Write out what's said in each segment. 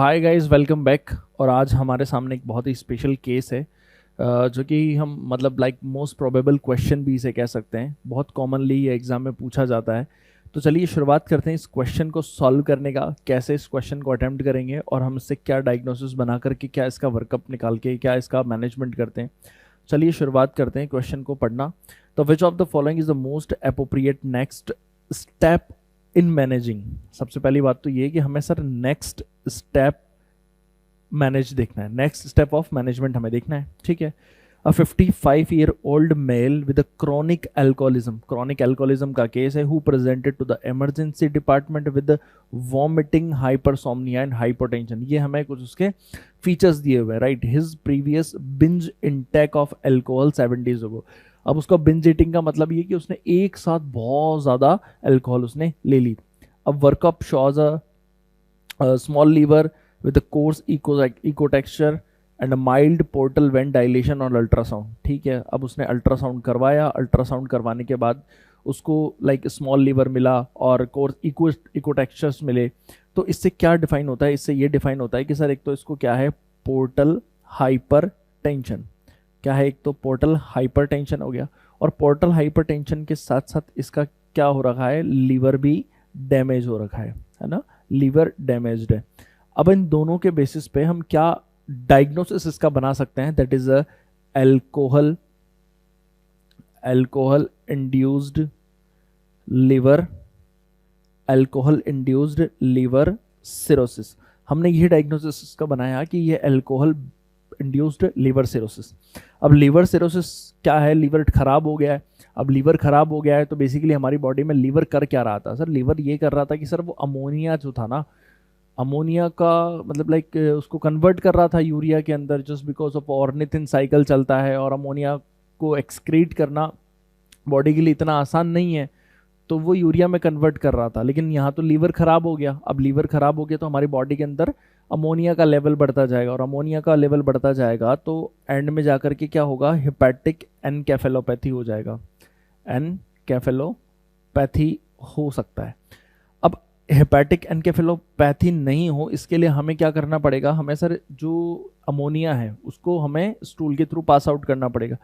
Hi guys, welcome back. और आज हमारे सामने एक बहुत ही स्पेशल केस है जो कि हम मतलब लाइक मोस्ट प्रोबेबल क्वेश्चन भी इसे कह सकते हैं। बहुत कॉमनली ये एग्जाम में पूछा जाता है। तो चलिए शुरुआत करते हैं इस क्वेश्चन को सॉल्व करने का। कैसे इस क्वेश्चन को अटेम्प्ट करेंगे और हम इससे क्या डायग्नोसिस बना करके क्या इसका वर्कअप निकाल के क्या इसका मैनेजमेंट करते हैं। चलिए शुरुआत करते हैं क्वेश्चन को पढ़ना। तो which of the following is the most appropriate next step in managing. सबसे पहली बात तो ये कि हमें सर नेक्स्ट स्टेप मैनेज देखना है, नेक्स्ट स्टेप ऑफ मैनेजमेंट हमें देखना है। ठीक है। A 55-year-old male with chronic alcoholism का केस है, who presented to the emergency department with vomiting, hypersomnia and hypotension. ये हमें कुछ उसके फीचर्स दिए हुए हैं, right. His previous binge intake of alcohol 7 days ago। अब उसका बिंज ईटिंग का मतलब ये कि उसने एक साथ बहुत ज़्यादा अल्कोहल उसने ले ली। अब workup shows a small liver with a coarse eco texture and a mild portal vein dilation on ultrasound। ठीक है। अब उसने अल्ट्रासाउंड करवाया, अल्ट्रासाउंड करवाने के बाद उसको लाइक स्मॉल लीवर मिला और कोर्स इको टेक्सचर्स मिले। तो इससे क्या डिफाइन होता है? इससे ये डिफाइन होता है कि सर एक तो इसको क्या है, पोर्टल हाइपर टेंशन। क्या है? एक तो पोर्टल हाइपर टेंशन हो गया, और पोर्टल हाइपर टेंशन के साथ साथ इसका क्या हो रखा है, लीवर भी डैमेज हो रखा है ना, लीवर डैमेज्ड है। अब इन दोनों के बेसिस पे हम क्या डायग्नोसिस इसका बना सकते हैं, that is alcohol induced liver cirrhosis. हमने ये डायग्नोसिस इसका बनाया कि ये अल्कोहल इंड्यूस्ड लिवर सिरोसिस। अब लिवर सिरोसिस क्या है? लीवर खराब हो गया है। अब लीवर खराब हो गया है तो बेसिकली हमारी बॉडी में लीवर कर क्या रहा था सर? लीवर ये कर रहा था कि सर वो अमोनिया जो था ना, अमोनिया का मतलब लाइक उसको कन्वर्ट कर रहा था यूरिया के अंदर, just because of ornithine cycle चलता है और अमोनिया को एक्सक्रीट करना बॉडी के लिए इतना आसान नहीं है, तो वो यूरिया में कन्वर्ट कर रहा था। लेकिन यहाँ तो लीवर खराब हो गया। अब लीवर खराब हो गया तो हमारी बॉडी के अंदर अमोनिया का लेवल बढ़ता जाएगा, और अमोनिया का लेवल बढ़ता जाएगा तो एंड में जाकर के क्या होगा, हेपेटिक एनकेफेलोपैथी हो जाएगा। एनकेफेलोपैथी हो सकता है। अब हेपेटिक एनकेफेलोपैथी नहीं हो, इसके लिए हमें क्या करना पड़ेगा, हमें सर जो अमोनिया है उसको हमें स्टूल के थ्रू पास आउट करना पड़ेगा।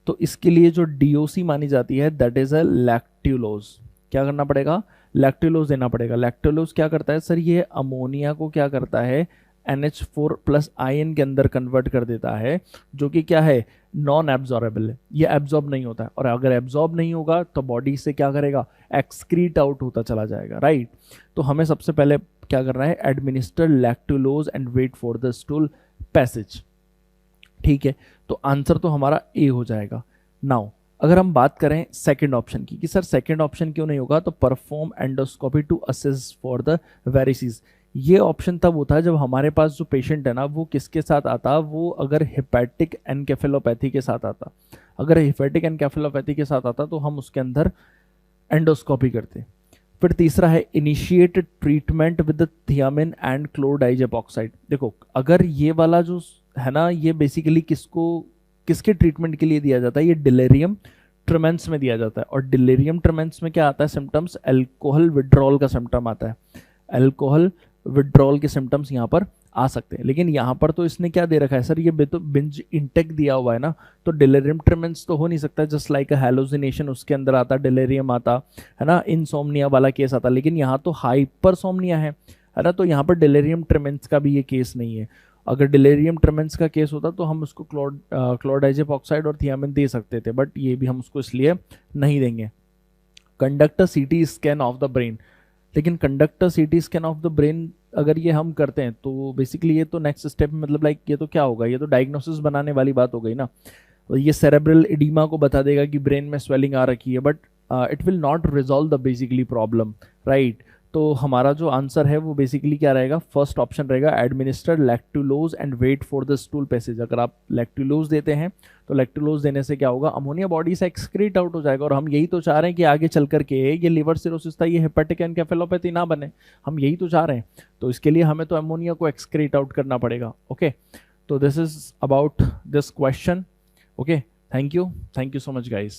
तो इसके लिए जो डीओसी मानी जाती है दैट इज अ लैक्ट्यूलोज। क्या करना पड़ेगा? लैक्ट्यूलोज देना पड़ेगा। लैक्ट्यूलोज क्या करता है सर? ये अमोनिया को क्या करता है, NH4+ आयन के अंदर कन्वर्ट कर देता है, जो कि क्या है, नॉन एब्जॉर्बेबल है। ये एब्जॉर्ब नहीं होता है, और अगर एब्जॉर्ब नहीं होगा तो बॉडी से क्या करेगा, एक्सक्रीट आउट होता चला जाएगा, राइट। तो हमें सबसे पहले क्या करना है, administer lactulose and wait for the stool passage. ठीक है। तो आंसर तो हमारा ए हो जाएगा। नाउ अगर हम बात करें सेकंड ऑप्शन की कि सर सेकंड ऑप्शन क्यों नहीं होगा, तो perform endoscopy to assess for the varices. ये ऑप्शन तब होता है जब हमारे पास जो पेशेंट है ना वो किसके साथ आता, वो अगर हेपेटिक एनकेफेलोपैथी के साथ आता। अगर हेपेटिक एनकेफेलोपैथी के साथ आता तो हम उसके अंदर एंडोस्कोपी करते। फिर तीसरा है initiate treatment with thiamine and chlordiazepoxide. देखो अगर ये वाला जो है ना, ये बेसिकली किसके ट्रीटमेंट के लिए दिया जाता है, ये डिलेरियम ट्रेमेंस में दिया जाता है। और डिलेरियम ट्रेमेंस में क्या आता है सिम्टम्स, अल्कोहल विड्रॉल का सिम्टम आता है। अल्कोहल विड्रॉल के सिम्टम्स यहाँ पर आ सकते हैं। लेकिन यहाँ पर तो इसने क्या दे रखा है सर, ये तो बिंज इंटेक दिया हुआ है ना, तो डिलेरियम ट्रेमेंस तो हो नहीं सकता। जस्ट लाइक हेलोसिनेशन उसके अंदर आता, डिलेरियम आता है ना, इनसोमनिया वाला केस आता। लेकिन यहाँ तो हाइपरसोमनिया है ना, तो यहाँ पर डिलेरियम ट्रेमेंस का भी ये केस नहीं है। अगर डिलेरियम ट्रेमेंस का केस होता तो हम उसको क्लोरडाइजेप ऑक्साइड और थियामिन दे सकते थे, बट ये भी हम उसको इसलिए नहीं देंगे। Conduct a CT scan of the brain. लेकिन conduct a CT scan of the brain अगर ये हम करते हैं तो बेसिकली ये तो नेक्स्ट स्टेप मतलब लाइक ये तो क्या होगा, ये तो डायग्नोसिस बनाने वाली बात हो गई ना। तो ये सेरेब्रल एडिमा को बता देगा कि ब्रेन में स्वेलिंग आ रखी है, but it will not resolve the basically problem, right. तो हमारा जो आंसर है वो बेसिकली क्या रहेगा, फर्स्ट ऑप्शन रहेगा, administer lactulose and wait for the stool passage. अगर आप लैक्टुलोज देते हैं तो लैक्टुलोज देने से क्या होगा, अमोनिया बॉडी से एक्सक्रीट आउट हो जाएगा। और हम यही तो चाह रहे हैं कि आगे चल करके ये लिवर सिरोसिस था, ये हेपेटिक एनकेफेलोपैथी ना बने, हम यही तो चाह रहे हैं। तो इसके लिए हमें तो अमोनिया को एक्सक्रीट आउट करना पड़ेगा। ओके, तो this is about this question. Okay, thank you so much guys.